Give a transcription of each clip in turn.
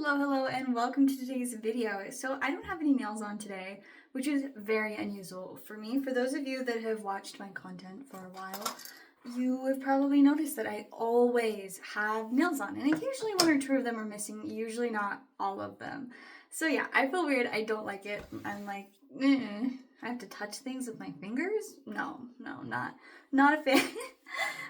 Hello, and welcome to today's video. So I don't have any nails on today, which is very unusual for me. For those of you that have watched my content for a while, you have probably noticed that I always have nails on, and occasionally one or two of them are missing, usually not all of them. So yeah, I feel weird. I don't like it. I'm like, I have to touch things with my fingers? No, not a fan.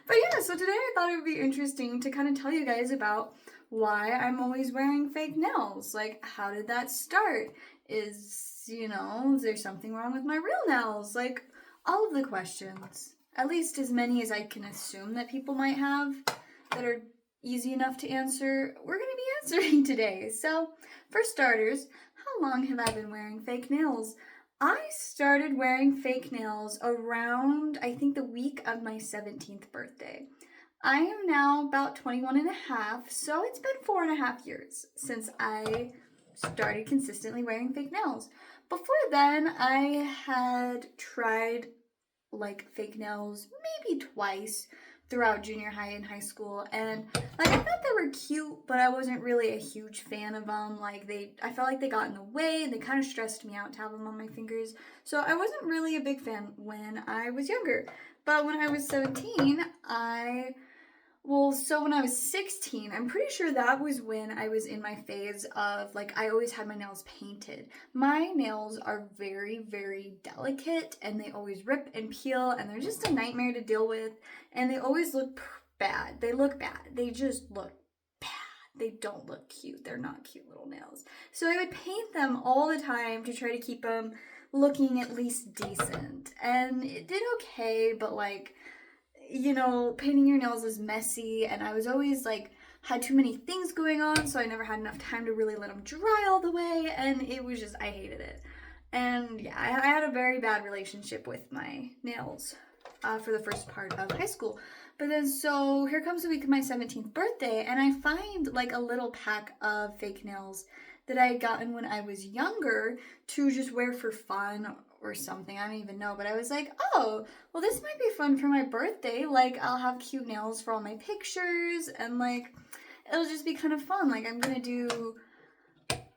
But yeah, so today I thought it would be interesting to kind of tell you guys about why I'm always wearing fake nails. Like, how did that start? Is there something wrong with my real nails? Like, all of the questions. At least as many as I can assume that people might have that are easy enough to answer, we're going to be answering today. So, for starters, how long have I been wearing fake nails? I started wearing fake nails around, I think, the week of my 17th birthday. I am now about 21 and a half, so it's been 4.5 years since I started consistently wearing fake nails. Before then, I had tried like fake nails maybe twice throughout junior high and high school, and like I thought they were cute, but I wasn't really a huge fan of them. I felt like they got in the way and they kind of stressed me out to have them on my fingers, so I wasn't really a big fan when I was younger. But when I was 17, when I was 16, I'm pretty sure that was when I was in my phase of, like, I always had my nails painted. My nails are very, very delicate, and they always rip and peel, and they're just a nightmare to deal with, and they always look bad. They look bad. They just look bad. They don't look cute. They're not cute little nails. So I would paint them all the time to try to keep them looking at least decent, and it did okay, but painting your nails is messy, and I was always had too many things going on, so I never had enough time to really let them dry all the way, and it was just, I hated it. And yeah, I had a very bad relationship with my nails for the first part of high school. But then, so here comes the week of my 17th birthday, and I find like a little pack of fake nails that I had gotten when I was younger to just wear for fun or something. I don't even know, but I was like, oh, well, this might be fun for my birthday. Like, I'll have cute nails for all my pictures, and it'll just be kind of fun.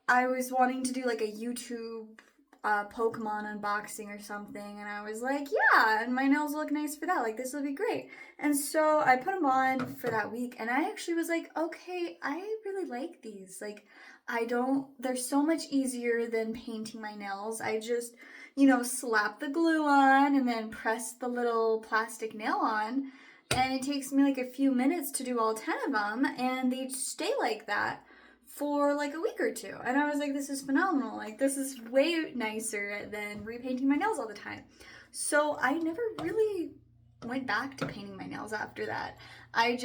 I was wanting to do like a YouTube Pokemon unboxing or something, and I was like, yeah, and my nails look nice for that. Like, this will be great. And so I put them on for that week, and I actually was like, okay, I really like these. Like, they're so much easier than painting my nails. I just, slap the glue on and then press the little plastic nail on, and it takes me like a few minutes to do all 10 of them, and they stay like that for like a week or two. And I was like, this is phenomenal. Like, this is way nicer than repainting my nails all the time. So I never really went back to painting my nails after that. I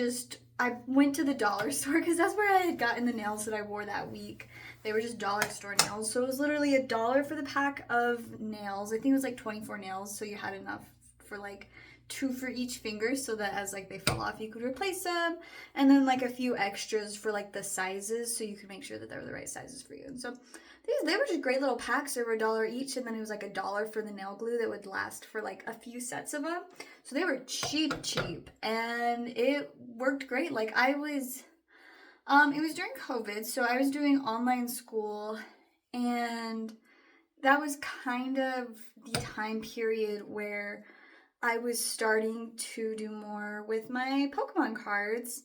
went to the dollar store because that's where I had gotten the nails that I wore that week. They were just dollar store nails. So it was literally $1 for the pack of nails. I think it was like 24 nails. So you had enough for like 2 for each finger, so that as they fall off, you could replace them, and then like a few extras for like the sizes, so you could make sure that they were the right sizes for you. And so they were just great little packs. They were $1 each, and then it was like $1 for the nail glue that would last for like a few sets of them. So they were cheap, and it worked great. Like, it was during COVID, so I was doing online school, and that was kind of the time period where I was starting to do more with my Pokemon cards.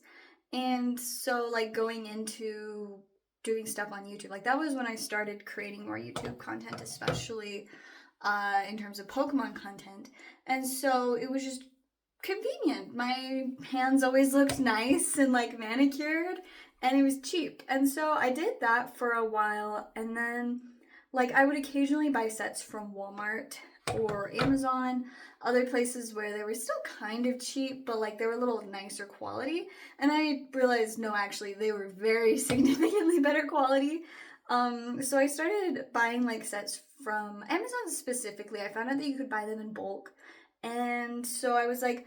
And so going into doing stuff on YouTube, that was when I started creating more YouTube content, especially in terms of Pokemon content. And so it was just convenient. My hands always looked nice and manicured, and it was cheap. And so I did that for a while, and then I would occasionally buy sets from Walmart or Amazon, other places where they were still kind of cheap, but they were a little nicer quality. And I realized, no, actually, they were very significantly better quality. So I started buying sets from Amazon specifically. I found out that you could buy them in bulk. And so I was like,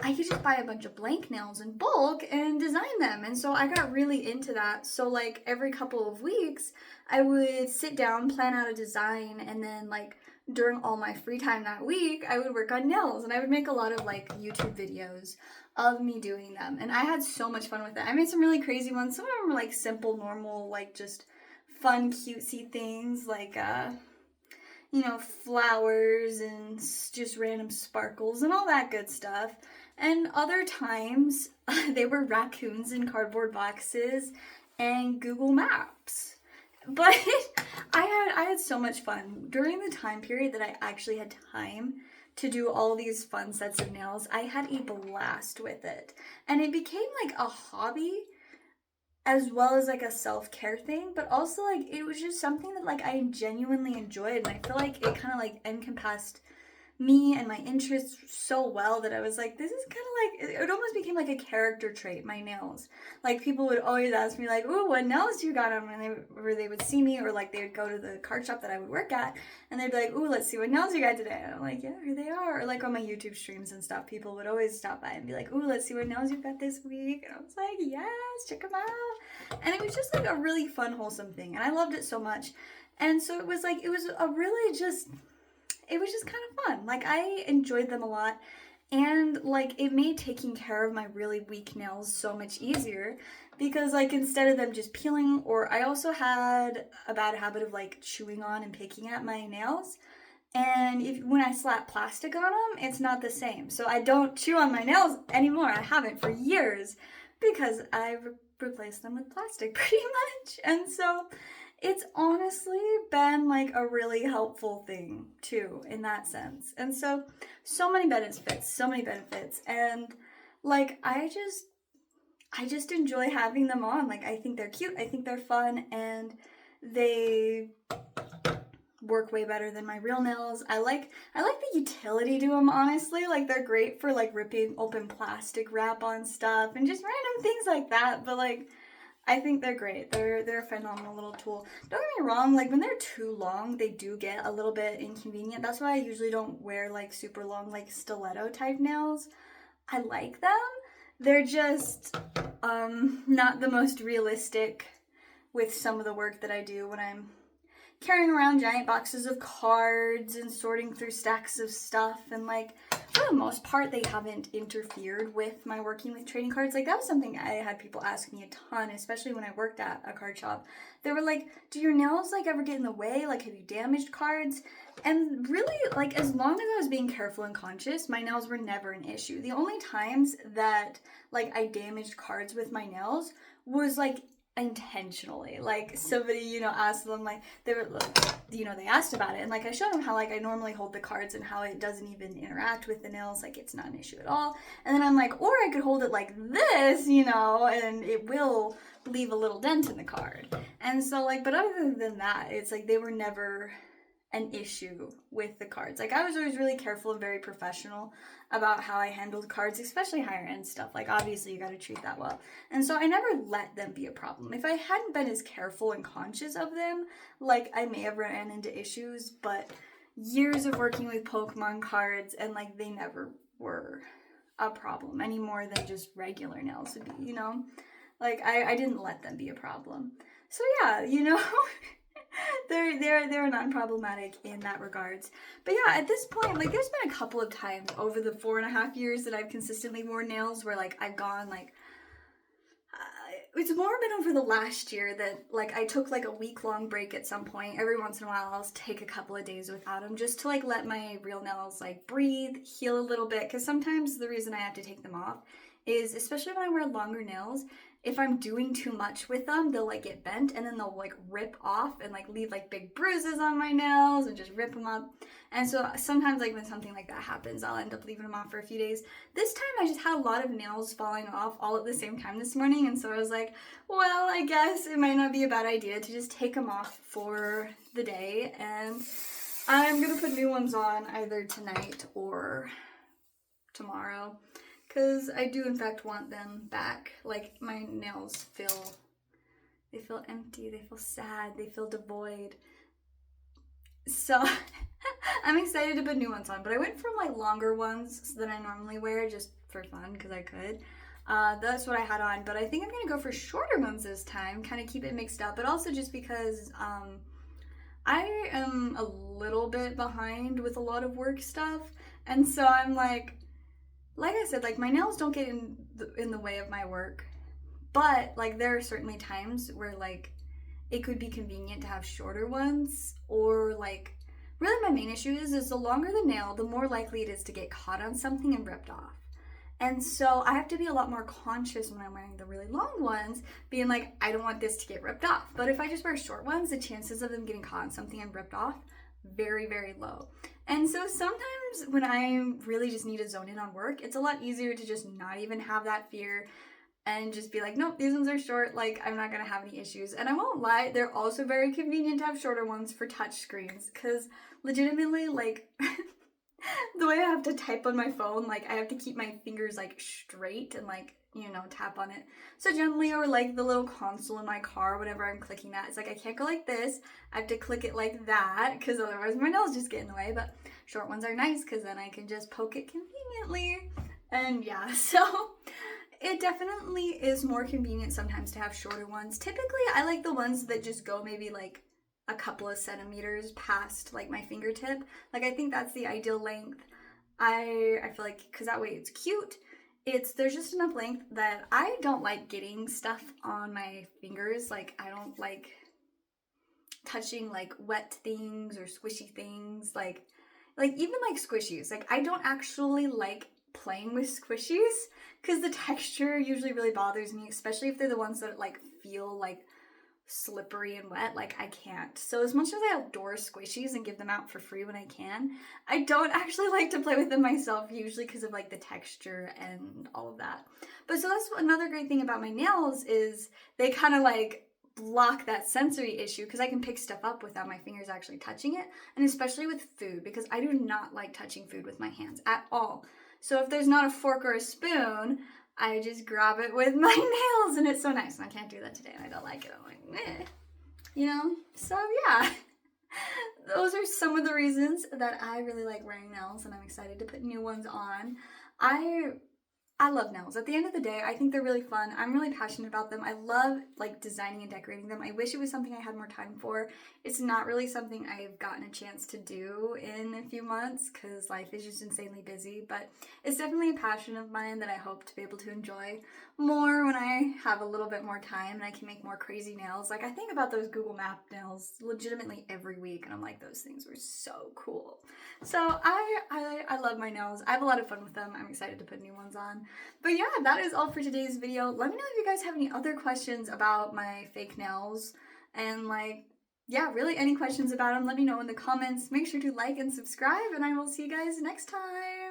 I could just buy a bunch of blank nails in bulk and design them. And so I got really into that. So every couple of weeks, I would sit down, plan out a design, and then during all my free time that week, I would work on nails, and I would make a lot of YouTube videos of me doing them. And I had so much fun with it. I made some really crazy ones. Some of them were like simple, normal, like just fun, cutesy things like, flowers and just random sparkles and all that good stuff. And other times, they were raccoons in cardboard boxes and Google Maps. But I had so much fun during the time period that I actually had time to do all these fun sets of nails. I had a blast with it, and it became like a hobby as well as like a self-care thing, but also like it was just something that like I genuinely enjoyed, and I feel like it kind of like encompassed me and my interests so well that I was like, this is kind of like, it almost became like a character trait, my nails. Like people would always ask me like, ooh, what nails you got on? Or they would see me, or like they would go to the card shop that I would work at and they'd be like, ooh, let's see what nails you got today. And I'm like, yeah, here they are. Or like on my YouTube streams and stuff, people would always stop by and be like, ooh, let's see what nails you've got this week. And I was like, yes, check them out. And it was just like a really fun, wholesome thing. And I loved it so much. And so it was like, it was just kind of fun. Like I enjoyed them a lot, and like it made taking care of my really weak nails so much easier, because like instead of them just peeling, or I also had a bad habit of like chewing on and picking at my nails, and when I slap plastic on them, it's not the same. So I don't chew on my nails anymore. I haven't for years because I replaced them with plastic pretty much. And so it's honestly been like a really helpful thing too in that sense. And so many benefits. And like I just enjoy having them on. Like I think they're cute, I think they're fun, and they work way better than my real nails. I like the utility to them, honestly. Like they're great for like ripping open plastic wrap on stuff and just random things like that. But like I think they're great. They're a phenomenal little tool. Don't get me wrong, like when they're too long, they do get a little bit inconvenient. That's why I usually don't wear like super long, like stiletto type nails. I like them. They're just not the most realistic with some of the work that I do when I'm carrying around giant boxes of cards and sorting through stacks of stuff. And like for the most part, they haven't interfered with my working with trading cards. Like that was something I had people ask me a ton, especially when I worked at a card shop. They were like, do your nails like ever get in the way? Like have you damaged cards? And really, like as long as I was being careful and conscious, my nails were never an issue. The only times that like I damaged cards with my nails was like intentionally. Like somebody, asked them, like they were they asked about it, and like I showed them how like I normally hold the cards and how it doesn't even interact with the nails, like it's not an issue at all. And then I'm like, or I could hold it like this, and it will leave a little dent in the card. And so like, but other than that, it's like they were never an issue with the cards. Like I was always really careful and very professional about how I handled cards, especially higher end stuff. Like obviously you got to treat that well. And so I never let them be a problem. If I hadn't been as careful and conscious of them, like I may have run into issues, but years of working with Pokemon cards, and like they never were a problem any more than just regular nails would be, Like I didn't let them be a problem. So yeah, they're non-problematic in that regards. But yeah, at this point, like there's been a couple of times over the 4.5 years that I've consistently worn nails where like I've gone like it's more been over the last year that like I took like a week-long break at some point. Every once in a while I'll take a couple of days without them just to like let my real nails like breathe, heal a little bit, because sometimes the reason I have to take them off is, especially when I wear longer nails, if I'm doing too much with them, they'll like get bent and then they'll like rip off and like leave like big bruises on my nails and just rip them up. And so sometimes like when something like that happens, I'll end up leaving them off for a few days. This time I just had a lot of nails falling off all at the same time this morning, and so I was like, well, I guess it might not be a bad idea to just take them off for the day, and I'm gonna put new ones on either tonight or tomorrow. Because I do in fact want them back. Like my nails feel empty, they feel sad, they feel devoid. So I'm excited to put new ones on, but I went from like longer ones than I normally wear just for fun because I could. That's what I had on, but I think I'm gonna go for shorter ones this time, kind of keep it mixed up, but also just because I am a little bit behind with a lot of work stuff, and so I'm like, like I said, like my nails don't get in the way of my work, but like there are certainly times where like it could be convenient to have shorter ones, or like really my main issue is the longer the nail, the more likely it is to get caught on something and ripped off. And so I have to be a lot more conscious when I'm wearing the really long ones, being like, I don't want this to get ripped off. But if I just wear short ones, the chances of them getting caught on something and ripped off, very, very low. And so sometimes when I really just need to zone in on work, it's a lot easier to just not even have that fear and just be like, nope, these ones are short, like I'm not gonna have any issues. And I won't lie, they're also very convenient to have shorter ones for touch screens, because legitimately, like the way I have to type on my phone, like I have to keep my fingers like straight and like, you know, tap on it so gently, or like the little console in my car, whatever I'm clicking at, it's like I can't go like this, I have to click it like that, because otherwise my nails just get in the way. But short ones are nice because then I can just poke it conveniently. And yeah, so it definitely is more convenient sometimes to have shorter ones. Typically, I like the ones that just go maybe like a couple of centimeters past like my fingertip. Like I think that's the ideal length. I feel like because that way it's cute. There's just enough length that I don't like getting stuff on my fingers. Like I don't like touching like wet things or squishy things. Like even like squishies. Like I don't actually like playing with squishies because the texture usually really bothers me, especially if they're the ones that like feel like slippery and wet. Like I can't. So as much as I adore squishies and give them out for free when I can, I don't actually like to play with them myself, usually because of like the texture and all of that. But so that's another great thing about my nails is they kind of like block that sensory issue, because I can pick stuff up without my fingers actually touching it, and especially with food, because I do not like touching food with my hands at all. So if there's not a fork or a spoon, I just grab it with my nails, and it's so nice. And I can't do that today, and I don't like it. I'm like, meh. You know? So yeah. Those are some of the reasons that I really like wearing nails, and I'm excited to put new ones on. I love nails. At the end of the day, I think they're really fun. I'm really passionate about them. I love like designing and decorating them. I wish it was something I had more time for. It's not really something I've gotten a chance to do in a few months because life is just insanely busy, but it's definitely a passion of mine that I hope to be able to enjoy more when I have a little bit more time and I can make more crazy nails. Like I think about those Google Map nails legitimately every week, and I'm like, those things were so cool. So I love my nails. I have a lot of fun with them. I'm excited to put new ones on. But yeah, that is all for today's video. Let me know if you guys have any other questions about my fake nails, and like, yeah, really any questions about them, let me know in the comments. Make sure to like and subscribe, and I will see you guys next time.